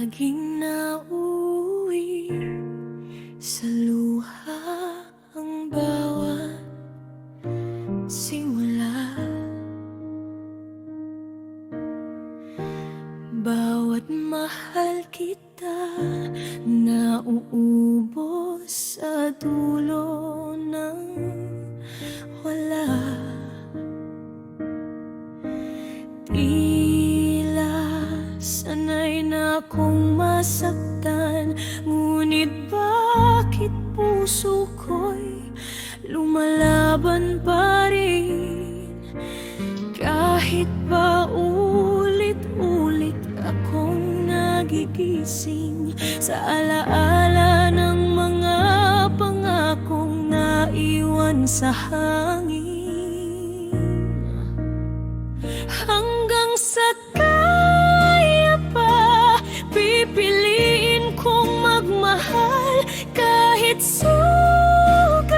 laging nauuwi sa luha ang bawat simula. Bawat mahal kita nauubos sa dulo ng wala. Tila sanay na akong masaktan, ngunit bakit puso ko'y lumalaban pa rin? Kahit pa ulit-ulit akong nagigising sa alaala ng mga pangakong naiwan sa hangin. Hanggang sa kaya pa, pipiliin kong magmahal kahit sugatan,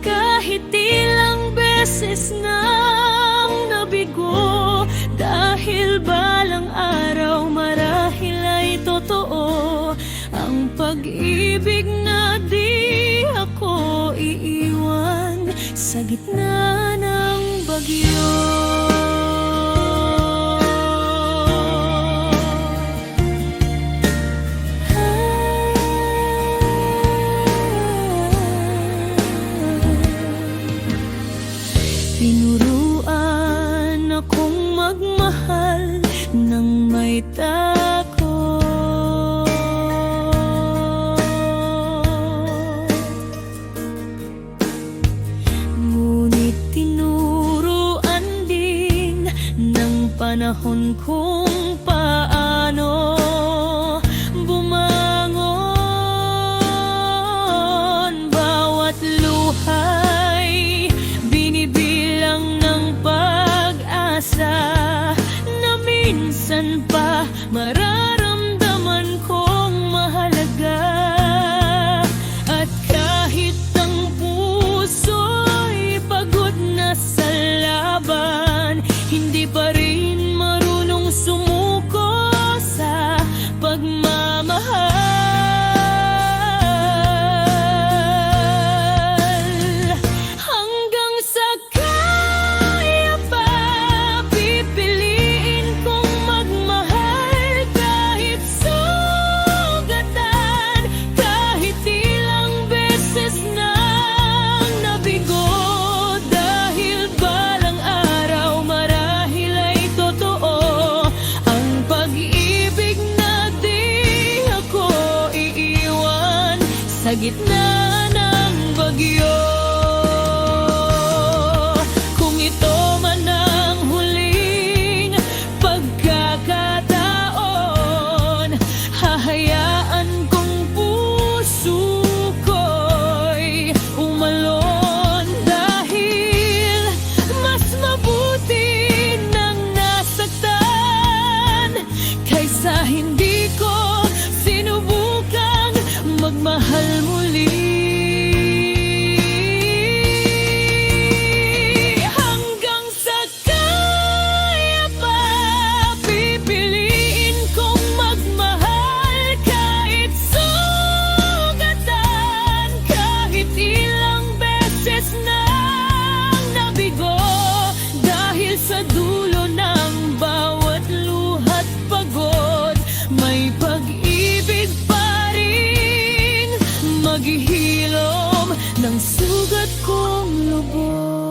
kahit ilang beses nang nabigo. Dahil balang araw marahil ay totoo ang pag-ibig na di ako iiwan sa gitna ng bagyo. Tinuruan akong magmahal nang may takot, ngunit tinuruan din ng panahon kung paano bumangon. Bawat luha'y binibilang ng pag-asa na minsan pa mararamdaman kong mahalaga. At kahit ang puso'y pagod na sa laban, hindi pa rin marunong sumuko sa pagmamahal. Hanggang sa kaya pa, pipiliin kong magmahal kahit sugatan, kahit ilang beses nang nabigo. Dahil balang araw marahil ay totoo ang pag-ibig na di ako iiwan sa gitna ng bagyo. Kung ito man ang huling pagkakataon, hahayaan kong puso ko'y umalon. Dahil mas mabuti nang nasaktan kaysa hindi ko sinubukang magmahal muli. Hanggang sa kaya pa, pipiliin kong magmahal kahit sugatan, kahit ilang beses nang nabigo. Dahil sa dulo ng bawat luha't pagod, may pag-ibig pa rin maghihilom ng sugat kong lubos.